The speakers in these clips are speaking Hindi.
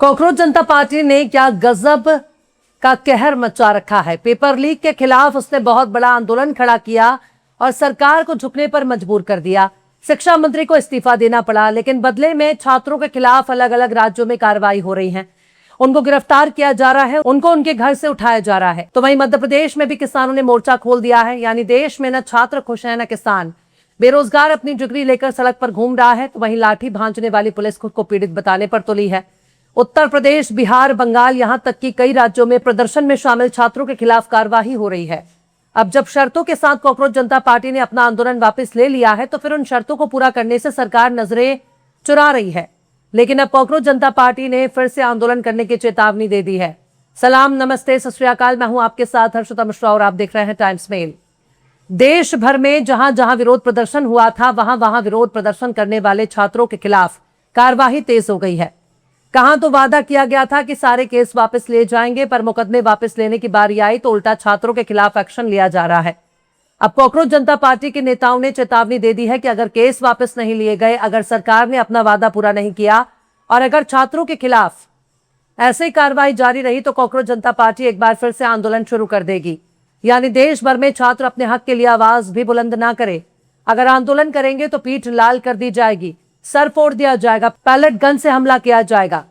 कॉकरोच जनता पार्टी ने क्या गजब का कहर मचा रखा है। पेपर लीक के खिलाफ उसने बहुत बड़ा आंदोलन खड़ा किया और सरकार को झुकने पर मजबूर कर दिया। शिक्षा मंत्री को इस्तीफा देना पड़ा, लेकिन बदले में छात्रों के खिलाफ अलग अलग राज्यों में कार्रवाई हो रही है। उनको गिरफ्तार किया जा रहा है, उनको उनके घर से उठाया जा रहा है। तो वहीं मध्य प्रदेश में भी किसानों ने मोर्चा खोल दिया है। यानी देश में न छात्र खुश है न किसान। बेरोजगार अपनी डिग्री लेकर सड़क पर घूम रहा है, तो वहीं लाठी भांजने वाली पुलिस खुद को पीड़ित बताने पर तुली है। उत्तर प्रदेश, बिहार, बंगाल, यहां तक कि कई राज्यों में प्रदर्शन में शामिल छात्रों के खिलाफ कार्रवाई हो रही है। अब जब शर्तों के साथ कॉकरोच जनता पार्टी ने अपना आंदोलन वापस ले लिया है, तो फिर उन शर्तों को पूरा करने से सरकार नजरें चुरा रही है। लेकिन अब कॉकरोच जनता पार्टी ने फिर से आंदोलन करने की चेतावनी दे दी है। सलाम, नमस्ते, सत श्री अकाल। मैं हूं आपके साथ हर्षिता मिश्रा और आप देख रहे हैं टाइम्स मेल। देश भर में जहां जहां विरोध प्रदर्शन हुआ था, वहां वहां विरोध प्रदर्शन करने वाले छात्रों के खिलाफ कार्रवाई तेज हो गई है। कहां तो वादा किया गया था कि सारे केस वापस ले जाएंगे, पर मुकदमे वापस लेने की बारी आई तो उल्टा छात्रों के खिलाफ एक्शन लिया जा रहा है। अब कॉकरोच जनता पार्टी के नेताओं ने चेतावनी दे दी है कि अगर केस वापस नहीं लिए गए, अगर सरकार ने अपना वादा पूरा नहीं किया और अगर छात्रों के खिलाफ ऐसे ही कार्रवाई जारी रही, तो कॉकरोच जनता पार्टी एक बार फिर से आंदोलन शुरू कर देगी। यानी देश भर में छात्र अपने हक के लिए आवाज भी बुलंद ना करे। अगर आंदोलन करेंगे तो पीठ लाल कर दी जाएगी, सर फोड़ दिया जाएगा, पैलेट गन से हमला किया जाएगा।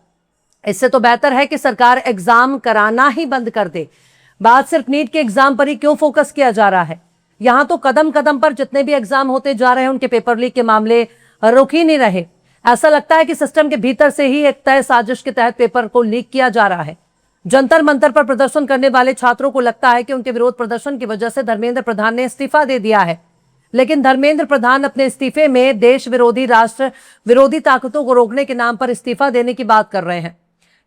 इससे तो बेहतर है कि सरकार एग्जाम कराना ही बंद कर दे। बात सिर्फ नीट के एग्जाम पर ही क्यों फोकस किया जा रहा है? यहां तो कदम कदम पर जितने भी एग्जाम होते जा रहे हैं, उनके पेपर लीक के मामले रुक ही नहीं रहे। ऐसा लगता है कि सिस्टम के भीतर से ही एक तय साजिश के तहत पेपर को लीक किया जा रहा है। जंतर मंतर पर प्रदर्शन करने वाले छात्रों को लगता है कि उनके विरोध प्रदर्शन की वजह से धर्मेंद्र प्रधान ने इस्तीफा दे दिया है। लेकिन धर्मेंद्र प्रधान अपने इस्तीफे में देश विरोधी, राष्ट्र विरोधी ताकतों को रोकने के नाम पर इस्तीफा देने की बात कर रहे हैं।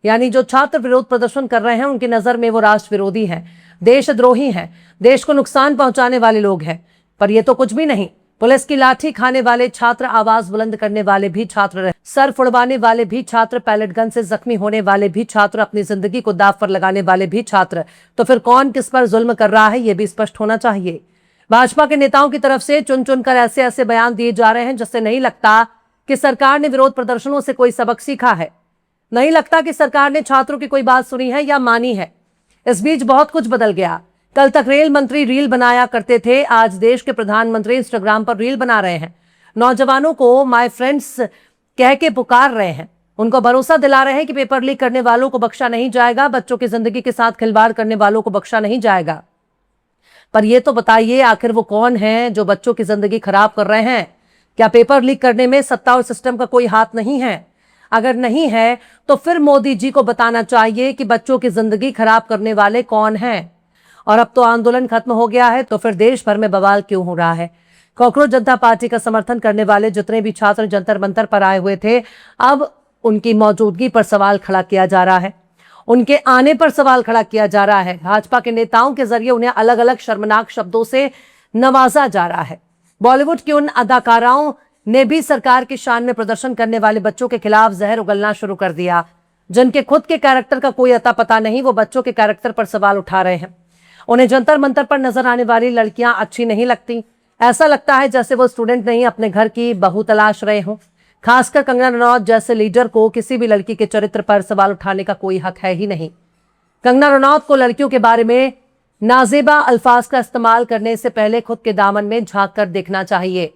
यानी जो छात्र विरोध प्रदर्शन कर रहे हैं, उनकी नजर में वो राष्ट्र विरोधी हैं, देशद्रोही हैं, देश को नुकसान पहुंचाने वाले लोग हैं। पर ये तो कुछ भी नहीं। पुलिस की लाठी खाने वाले छात्र, आवाज बुलंद करने वाले भी छात्र, सर फुड़वाने वाले भी छात्र, पैलेट गन से जख्मी होने वाले भी छात्र, अपनी जिंदगी को दांव पर लगाने वाले भी छात्र। तो फिर कौन किस पर जुल्म कर रहा है, यह भी स्पष्ट होना चाहिए। भाजपा के नेताओं की तरफ से चुन चुनकर ऐसे ऐसे बयान दिए जा रहे हैं जिससे नहीं लगता कि सरकार ने विरोध प्रदर्शनों से कोई सबक सीखा है। नहीं लगता कि सरकार ने छात्रों की कोई बात सुनी है या मानी है। इस बीच बहुत कुछ बदल गया। कल तक रेल मंत्री रील बनाया करते थे, आज देश के प्रधानमंत्री इंस्टाग्राम पर रील बना रहे हैं। नौजवानों को माय फ्रेंड्स कह के पुकार रहे हैं। उनको भरोसा दिला रहे हैं कि पेपर लीक करने वालों को बख्शा नहीं जाएगा, बच्चों की जिंदगी के साथ खिलवाड़ करने वालों को बख्शा नहीं जाएगा। पर यह तो बताइए, आखिर वो कौन है जो बच्चों की जिंदगी खराब कर रहे हैं? क्या पेपर लीक करने में सत्ता और सिस्टम का कोई हाथ नहीं है? अगर नहीं है तो फिर मोदी जी को बताना चाहिए कि बच्चों की जिंदगी खराब करने वाले कौन हैं। और अब तो आंदोलन खत्म हो गया है, तो फिर देश भर में बवाल क्यों हो रहा है? कॉकरोच जनता पार्टी का समर्थन करने वाले जितने भी छात्र जंतर मंतर पर आए हुए थे, अब उनकी मौजूदगी पर सवाल खड़ा किया जा रहा है, उनके आने पर सवाल खड़ा किया जा रहा है। भाजपा के नेताओं के जरिए उन्हें अलग अलग शर्मनाक शब्दों से नवाजा जा रहा है। बॉलीवुड की उन अदाकाराओं ने भी सरकार की शान में प्रदर्शन करने वाले बच्चों के खिलाफ जहर उगलना शुरू कर दिया। जिनके खुद के कैरेक्टर का कोई अता पता नहीं, वो बच्चों के कैरेक्टर पर सवाल उठा रहे हैं। उन्हें जंतर मंतर पर नजर आने वाली लड़कियां अच्छी नहीं लगती। ऐसा लगता है जैसे वो स्टूडेंट नहीं, अपने घर की बहू तलाश रहे हों। खासकर कंगना रनौत जैसे लीडर को किसी भी लड़की के चरित्र पर सवाल उठाने का कोई हक है ही नहीं। कंगना रनौत को लड़कियों के बारे में नाजेबा अल्फाज का इस्तेमाल करने से पहले खुद के दामन में झांक कर देखना चाहिए।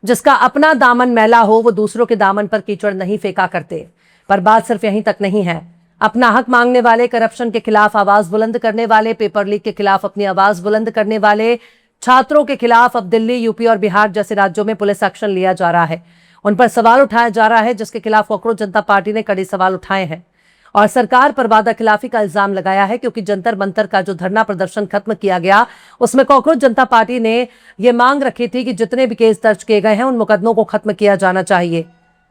जिसका अपना दामन मैला हो, वो दूसरों के दामन पर कीचड़ नहीं फेंका करते। पर बात सिर्फ यहीं तक नहीं है। अपना हक मांगने वाले, करप्शन के खिलाफ आवाज बुलंद करने वाले, पेपर लीक के खिलाफ अपनी आवाज बुलंद करने वाले छात्रों के खिलाफ अब दिल्ली, यूपी और बिहार जैसे राज्यों में पुलिस एक्शन लिया जा रहा है। उन पर सवाल उठाया जा रहा है, जिसके खिलाफ कॉकरोच जनता पार्टी ने कड़े सवाल उठाए हैं और सरकार पर वादा खिलाफी का इल्जाम लगाया है। क्योंकि जंतर मंतर का जो धरना प्रदर्शन खत्म किया गया, उसमें कॉकरोच जनता पार्टी ने यह मांग रखी थी कि जितने भी केस दर्ज किए गए हैं, उन मुकदमों को खत्म किया जाना चाहिए।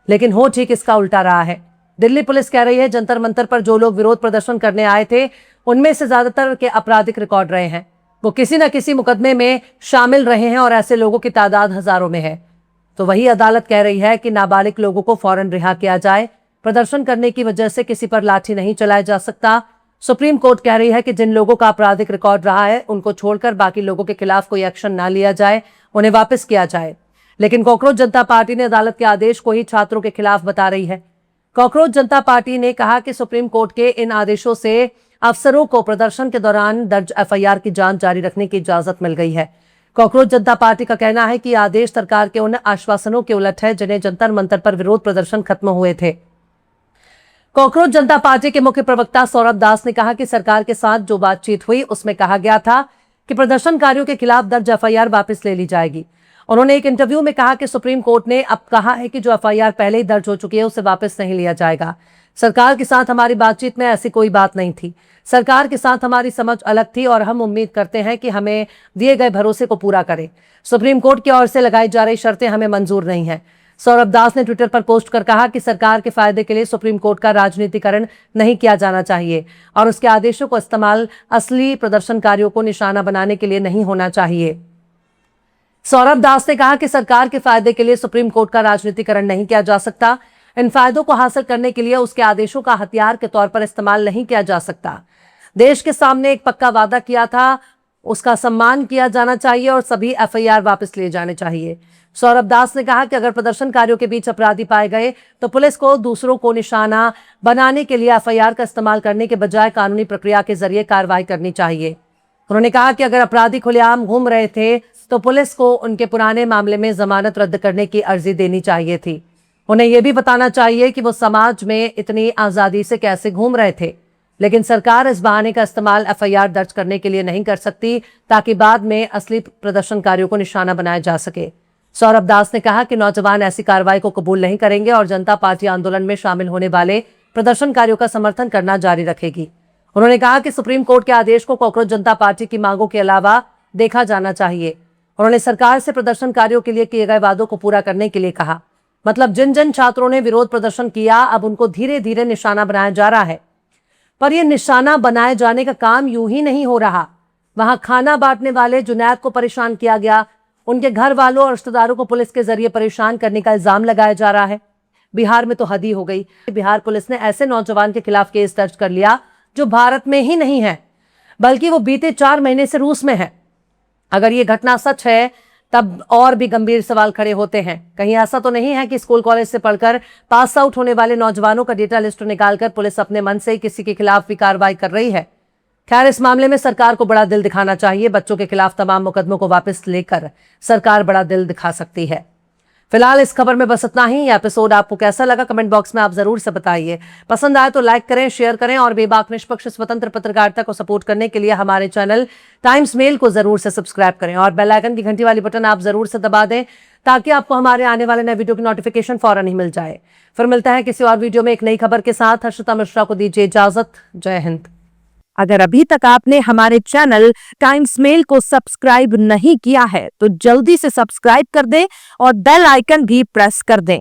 लेकिन हो ठीक इसका उल्टा रहा है। दिल्ली पुलिस कह रही है जंतर मंतर पर जो लोग विरोध प्रदर्शन करने आए थे, उनमें से ज्यादातर के आपराधिक रिकॉर्ड रहे हैं। वो किसी न किसी मुकदमे में शामिल रहे हैं और ऐसे लोगों की तादाद हजारों में है। तो वही अदालत कह रही है कि नाबालिग लोगों को फौरन रिहा किया जाए। प्रदर्शन करने की वजह से किसी पर लाठी नहीं चलाया जा सकता। सुप्रीम कोर्ट कह रही है कि जिन लोगों का आपराधिक रिकॉर्ड रहा है, उनको छोड़कर बाकी लोगों के खिलाफ कोई एक्शन ना लिया जाए, उन्हें वापस किया जाए। लेकिन कॉकरोच जनता पार्टी ने अदालत के आदेश को ही छात्रों के खिलाफ बता रही है। कॉकरोच जनता पार्टी ने कहा कि सुप्रीम कोर्ट के इन आदेशों से अफसरों को प्रदर्शन के दौरान दर्ज एफआईआर की जांच जारी रखने की इजाजत मिल गई है। कॉकरोच जनता पार्टी का कहना है कि आदेश सरकार के उन आश्वासनों के उलट है जिन्हें जंतर मंतर पर विरोध प्रदर्शन खत्म हुए थे। कॉकरोच जनता पार्टी के मुख्य प्रवक्ता सौरभ दास ने कहा कि सरकार के साथ जो बातचीत हुई उसमें कहा गया था कि प्रदर्शनकारियों के खिलाफ दर्ज एफआईआर वापस ले ली जाएगी। उन्होंने एक इंटरव्यू में कहा कि सुप्रीम कोर्ट ने अब कहा है कि जो एफआईआर पहले ही दर्ज हो चुकी है उसे वापस नहीं लिया जाएगा। सरकार के साथ हमारी बातचीत में ऐसी कोई बात नहीं थी। सरकार के साथ हमारी समझ अलग थी और हम उम्मीद करते हैं कि हमें दिए गए भरोसे को पूरा करें। सुप्रीम कोर्ट की ओर से लगाई जा रही शर्तें हमें मंजूर नहीं है। सौरभ दास ने ट्विटर पर पोस्ट कर कहा कि सरकार के फायदे के लिए सुप्रीम कोर्ट का राजनीतिकरण नहीं किया जाना चाहिए और उसके आदेशों को इस्तेमाल असली प्रदर्शनकारियों को निशाना बनाने के लिए नहीं होना चाहिए। सौरभ दास ने कहा कि सरकार के फायदे के लिए सुप्रीम कोर्ट का राजनीतिकरण नहीं किया जा सकता। इन फायदों को हासिल करने के लिए उसके आदेशों का हथियार के तौर पर इस्तेमाल नहीं किया जा सकता। देश के सामने एक पक्का वादा किया था, उसका सम्मान किया जाना चाहिए और सभी एफआईआर वापस लिए जाने चाहिए। सौरभ दास ने कहा कि अगर प्रदर्शनकारियों के बीच अपराधी पाए गए तो पुलिस को दूसरों को निशाना बनाने के लिए एफआईआर का इस्तेमाल करने के बजाय कानूनी प्रक्रिया के जरिए कार्रवाई करनी चाहिए। उन्होंने कहा कि अगर अपराधी खुलेआम घूम रहे थे तो पुलिस को उनके पुराने मामले में जमानत रद्द करने की अर्जी देनी चाहिए थी। उन्हें यह भी बताना चाहिए कि वो समाज में इतनी आजादी से कैसे घूम रहे थे, लेकिन सरकार इस बहाने का इस्तेमाल एफआईआर दर्ज करने के लिए नहीं कर सकती ताकि बाद में असली प्रदर्शनकारियों को निशाना बनाया जा सके। सौरभ दास ने कहा कि नौजवान ऐसी कार्रवाई को कबूल नहीं करेंगे और जनता पार्टी आंदोलन में शामिल होने वाले प्रदर्शनकारियों का समर्थन करना जारी रखेगी। उन्होंने कहा कि सुप्रीम कोर्ट के आदेश को कॉकरोच जनता पार्टी की मांगों के अलावा देखा जाना चाहिए। उन्होंने सरकार से प्रदर्शनकारियों के लिए किए गए वादों को पूरा करने के लिए कहा। मतलब जिन जिन छात्रों ने विरोध प्रदर्शन किया अब उनको धीरे धीरे निशाना बनाया जा रहा है, पर यह निशाना बनाए जाने का काम यूं ही नहीं हो रहा। वहां खाना बांटने वाले जुनैद को परेशान किया गया, उनके घर वालों और रिश्तेदारों को पुलिस के जरिए परेशान करने का इल्जाम लगाया जा रहा है। बिहार में तो हद ही हो गई। बिहार पुलिस ने ऐसे नौजवान के खिलाफ केस दर्ज कर लिया जो भारत में ही नहीं है, बल्कि वो बीते 4 महीने से रूस में है। अगर ये घटना सच है तब और भी गंभीर सवाल खड़े होते हैं। कहीं ऐसा तो नहीं है कि स्कूल कॉलेज से पढ़कर पास आउट होने वाले नौजवानों का डेटा लिस्ट निकालकर पुलिस अपने मन से किसी के खिलाफ भी कार्रवाई कर रही है। खैर, इस मामले में सरकार को बड़ा दिल दिखाना चाहिए। बच्चों के खिलाफ तमाम मुकदमों को वापस लेकर सरकार बड़ा दिल दिखा सकती है। फिलहाल इस खबर में बस इतना ही। यह एपिसोड आपको कैसा लगा कमेंट बॉक्स में आप जरूर से बताइए। पसंद आए तो लाइक करें, शेयर करें और बेबाक निष्पक्ष स्वतंत्र पत्रकारिता को सपोर्ट करने के लिए हमारे चैनल टाइम्स मेल को जरूर से सब्सक्राइब करें और बेल आइकन की घंटी वाली बटन आप जरूर से दबा दें ताकि आपको हमारे आने वाले नए वीडियो की नोटिफिकेशन फौरन ही मिल जाए। फिर मिलता है किसी और वीडियो में एक नई खबर के साथ। हर्षिता मिश्रा को दीजिए इजाजत। जय हिंद। अगर अभी तक आपने हमारे चैनल टाइम्स मेल को सब्सक्राइब नहीं किया है तो जल्दी से सब्सक्राइब कर दें और बेल आइकन भी प्रेस कर दें।